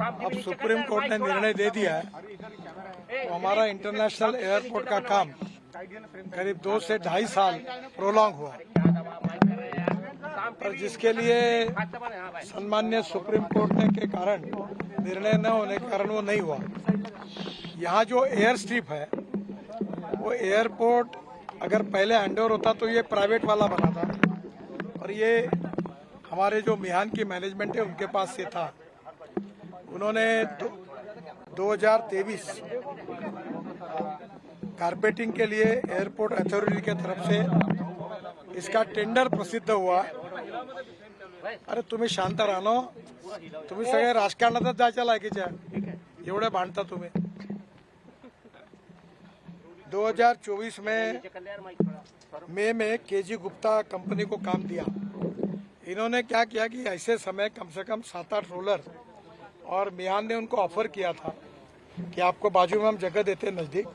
अब supreme court ने निर्णय दे दिया है तो हमारा इंटरनेशनल एयरपोर्ट का काम करीब 2 से 2.5 साल प्रोलॉन्ग हुआ, पर जिसके लिए सम्मान्य सुप्रीम कोर्ट ने के कारण निर्णय न होने के कारण वो नहीं हुआ। यहाँ जो एयर स्ट्रिप है वो एयरपोर्ट अगर पहले हैंडओवर होता तो ये प्राइवेट वाला बना था, और ये हमारे जो मिहान की मैनेजमेंट है उनके पास से था। उन्होंने 2023 कारपेटिंग के लिए एयरपोर्ट अथॉरिटी की तरफ से इसका टेंडर प्रसिद्ध हुआ। अरे तुम्ही शांत राहनो, तुम्ही सगळे राजकारणातच जायच्या लायकीच्या, एवढे भांडता तुम्ही। 2024 में मई में केजी गुप्ता कंपनी को काम दिया। इन्होंने क्या किया कि ऐसे समय कम से कम 7-8 रोलर, और मिहान ने उनको ऑफर किया था कि आपको बाजू में हम जगह देते हैं नज़दीक,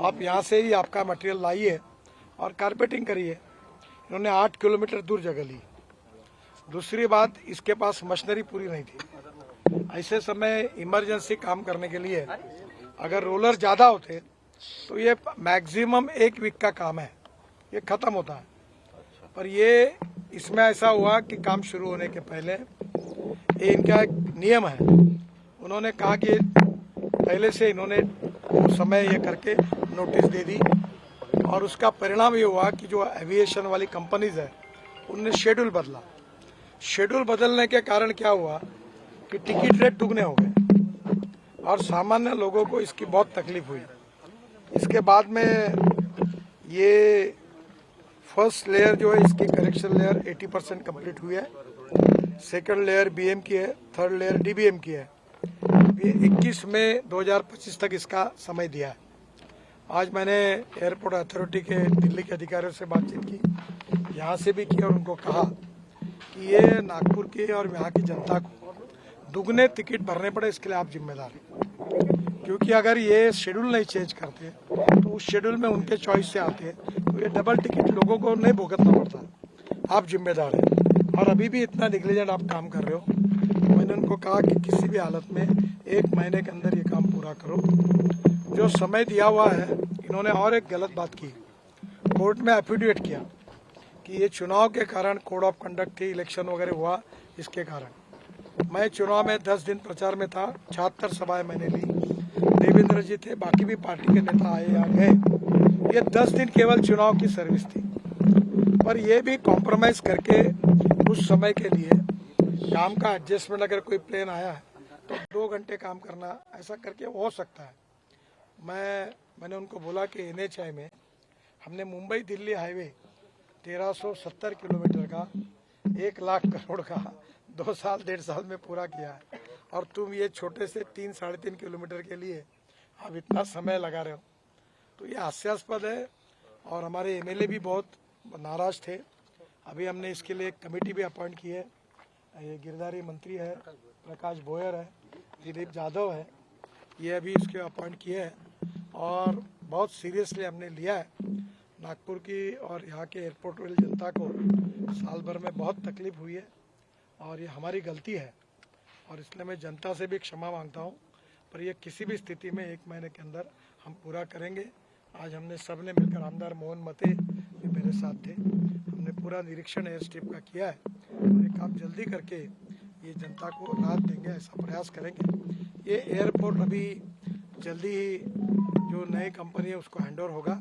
आप यहाँ से ही आपका मटेरियल लाइए और कारपेटिंग करिए। इन्होंने 8 किलोमीटर दूर जगह ली। दूसरी बात, इसके पास मशीनरी पूरी नहीं थी। ऐसे समय इमरजेंसी काम करने के लिए अगर रोलर ज़्यादा होते तो ये मैक्सिमम 1 वीक का काम है, ये ख़त्म होता है। पर ये इसमें ऐसा हुआ कि काम शुरू होने के पहले ये इनका एक नियम है, उन्होंने कहा कि पहले से इन्होंने समय ये करके नोटिस दे दी, और उसका परिणाम ये हुआ कि जो एविएशन वाली कंपनीज है उनने शेड्यूल बदला। शेड्यूल बदलने के कारण क्या हुआ कि टिकट रेट दुगने हो गए और सामान्य लोगों को इसकी बहुत तकलीफ हुई। इसके बाद में ये फर्स्ट लेयर जो है इसकी करेक्शन लेयर 80% कंप्लीट हुई है, सेकंड लेयर बीएम की है, थर्ड लेयर डीबीएम की है। 21 मई 2025 तक इसका समय दिया है। आज मैंने एयरपोर्ट अथॉरिटी के दिल्ली के अधिकारियों से बातचीत की, यहाँ से भी की, और उनको कहा कि ये नागपुर की और यहाँ की जनता को दुगने टिकट भरने पड़े, इसके लिए आप जिम्मेदार हैं। क्योंकि अगर ये शेड्यूल नहीं चेंज करते तो उस शेड्यूल में उनके चॉइस से आते तो ये डबल टिकट लोगों को नहीं भुगतना पड़ता। आप जिम्मेदार हैं, और अभी भी इतना निगलिजेंट आप काम कर रहे हो। मैंने उनको कहा कि किसी भी हालत में 1 महीने के अंदर ये काम पूरा करो। जो समय दिया हुआ है, इन्होंने और एक गलत बात की, कोर्ट में एफिडेविट किया कि ये चुनाव के कारण कोड ऑफ कंडक्ट थी, इलेक्शन वगैरह हुआ, इसके कारण। मैं चुनाव में 10 दिन प्रचार में था, 76 सभाएं मैंने ली, देवेंद्र जी थे, बाकी भी पार्टी के नेता आए या गए। ये 10 दिन केवल चुनाव की सर्विस थी, पर ये भी कॉम्प्रोमाइज करके उस समय के लिए काम का एडजस्टमेंट, अगर कोई प्लेन आया है तो 2 घंटे काम करना, ऐसा करके हो सकता है। मैंने उनको बोला कि NHAI में हमने मुंबई दिल्ली हाईवे 1370 किलोमीटर का 1 लाख करोड़ का 2 साल 1.5 साल में पूरा किया है, और तुम ये छोटे से 3-3.5 किलोमीटर के लिए आप इतना समय लगा रहे हो, तो ये हास्यास्पद है। और हमारे MLA भी बहुत नाराज थे। अभी हमने इसके लिए एक कमेटी भी अपॉइंट की है। ये गिरधारी मंत्री है, प्रकाश बोयर है, दिलीप यादव है, ये अभी इसके अपॉइंट किए हैं, और बहुत सीरियसली हमने लिया है। नागपुर की और यहाँ के एयरपोर्ट वाली जनता को साल भर में बहुत तकलीफ हुई है, और ये हमारी गलती है, और इसलिए मैं जनता से भी क्षमा मांगता हूँ। पर ये किसी भी स्थिति में 1 महीने के अंदर हम पूरा करेंगे। आज हमने सब ने मिलकर, आमदार मोहन मते भी मेरे साथ थे, हमने पूरा निरीक्षण एयर स्ट्रिप का किया है, और ये काम जल्दी करके ये जनता को राहत देंगे, ऐसा प्रयास करेंगे। ये एयरपोर्ट अभी जल्दी ही जो नई कंपनी है उसको हैंडओवर होगा,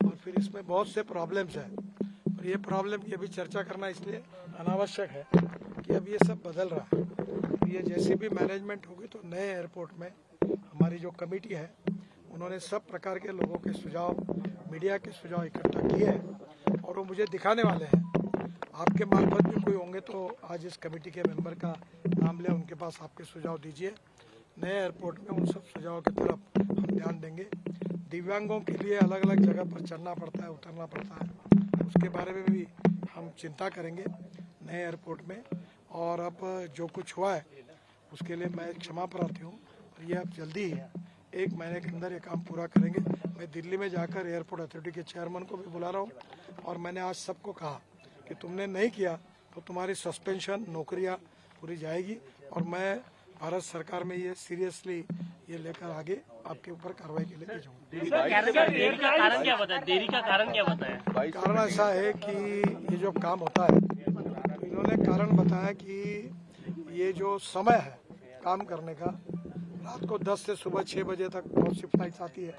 और फिर इसमें बहुत से प्रॉब्लम्स हैं, और ये प्रॉब्लम की अभी चर्चा करना इसलिए अनावश्यक है कि अब ये सब बदल रहा है। ये जैसे भी मैनेजमेंट होगी तो नए एयरपोर्ट में हमारी जो कमेटी है उन्होंने सब प्रकार के लोगों के सुझाव, मीडिया के सुझाव इकट्ठा किए हैं, और वो मुझे दिखाने वाले हैं। आपके मार्फत भी कोई होंगे तो आज इस कमेटी के मेंबर का नाम लें, उनके पास आपके सुझाव दीजिए। नए एयरपोर्ट में उन सब सुझावों की तरफ हम ध्यान देंगे। दिव्यांगों के लिए अलग अलग जगह पर चलना पड़ता है, उतरना पड़ता है, उसके बारे में भी हम चिंता करेंगे नए एयरपोर्ट में। और अब जो कुछ हुआ है उसके लिए मैं क्षमा प्रार्थी हूँ, और ये अब जल्दी ही 1 महीने के अंदर ये काम पूरा करेंगे। मैं दिल्ली में जाकर एयरपोर्ट अथॉरिटी के चेयरमैन को भी बुला रहा हूँ, और मैंने आज सबको कहा कि तुमने नहीं किया तो तुम्हारी सस्पेंशन, नौकरियाँ पूरी जाएगी। और मैं भारत सरकार में ये सीरियसली ये लेकर आगे आपके ऊपर कार्रवाई के लिए भेजूंगा। देरी का कारण क्या बताया? देरी का कारण क्या बताया? कारण ऐसा है कि ये जो काम होता है तो इन्होंने कारण बताया कि ये जो समय है काम करने का, रात को 10 से सुबह 6 बजे तक बहुत सी फ्लाइट्स आती है,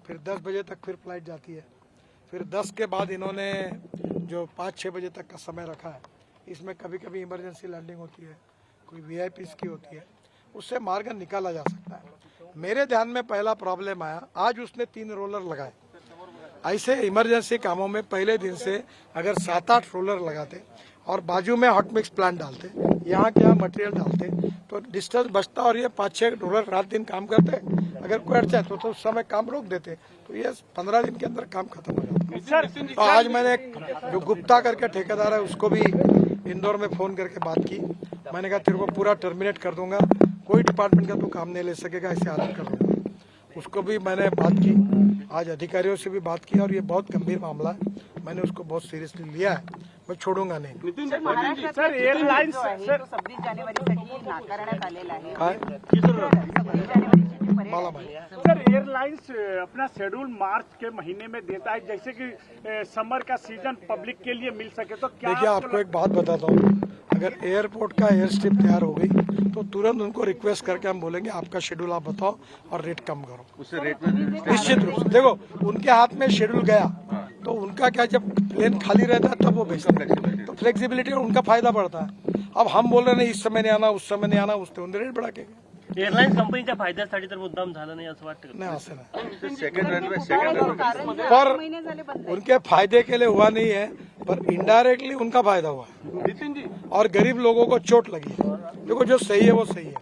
फिर 10 बजे तक फिर फ्लाइट जाती है, फिर 10 के बाद इन्होंने जो 5-6 बजे तक का समय रखा है, इसमें कभी कभी इमरजेंसी लैंडिंग होती है, कोई वीआईपीज़ की होती है, उससे मार्ग निकाला जा सकता है। मेरे ध्यान में पहला प्रॉब्लम आया, आज उसने 3 रोलर लगाए। ऐसे इमरजेंसी कामों में पहले दिन से अगर 7-8 रोलर लगाते और बाजू में हॉट मिक्स प्लांट डालते, यहाँ के यहाँ मटेरियल डालते तो डिस्टेंस बचता और ये 5-6 रोलर रात दिन काम करते। अगर कोई अड़चन है तो उस समय काम रोक देते तो ये 15 दिन के अंदर काम खत्म हो जाता। तो आज मैंने जो गुप्ता करके ठेकेदार है उसको भी इंदौर में फोन करके बात की। मैंने कहा तेरे को पूरा टर्मिनेट कर दूंगा, कोई डिपार्टमेंट का तू काम नहीं ले सकेगा, ऐसे हालत कर दूंगा। उसको भी मैंने बात की, आज अधिकारियों से भी बात की और ये बहुत गंभीर मामला है, मैंने उसको बहुत सीरियसली लिया है, मैं छोडूंगा नाही। सर एअरलाइन्स सर 26 जानेवारीसाठी नाकारण्यात आलेला आहे। मला माहिती सर एयरलाइंस अपना शेड्यूल मार्च के महीने में देता है, जैसे कि समर का सीजन पब्लिक के लिए मिल सके, तो क्या देखिए आपको एक बात बताता हूँ, अगर एयरपोर्ट का एयर स्ट्रिप तैयार हो गई तो तुरंत उनको रिक्वेस्ट करके हम बोलेंगे आपका शेड्यूल आप बताओ और रेट कम करो। उससे रेट में निश्चित रूप से देखो उनके हाथ में शेड्यूल गया तो उनका क्या, जब प्लेन खाली रहता है तब वो भेजते हैं, तो फ्लेक्सिबिलिटी उनका फायदा पड़ता है। अब हम बोल रहे नहीं इस समय नहीं आना, उस समय नहीं आना, उसने उन्हें रेट बढ़ा के एअरलाईन्स कंपनीच्या फायद्यासाठी तर मुद्दाम झालं नाही असं वाटतं? नहीं असं नहीं, सेकंड रनवे पर उनके फायदे के लिए हुआ नहीं है, पर इनडायरेक्टली उनका फायदा हुआ है और गरीब लोगों को चोट लगी है। देखो जो सही है वो सही है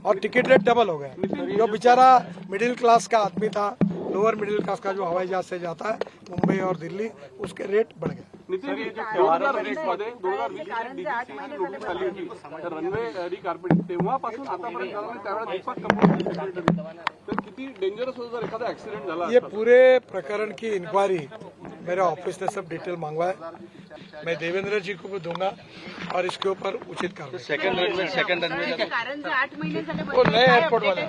और टिकट रेट डबल हो गए। जो बेचारा मिडिल क्लास का आदमी था, लोअर मिडिल क्लास का जो हवाई जहाज से जाता है मुंबई और दिल्ली, उसके रेट बढ़ गए। नितीन जी 2020 मध्ये 2020 डीजीसी नोटीस आली होती रनवे रिकार्पेटिंग, तेव्हापासून आतापर्यंत झालं नाही, त्यावेळेला दीपक कपूर तर किती डेंजरस होतं जर एखादा ऍक्सिडेंट झाला? ये पूरे प्रकरण की इंक्वायरी मेरे ऑफिस ने सब डिटेल मांगवा है, मैं देवेंद्र जी को भी दूंगा और इसके ऊपर उचित कार्रवाई। सेकंड रनवे कारण 8 महीने झाले वो नए एयरपोर्ट वाले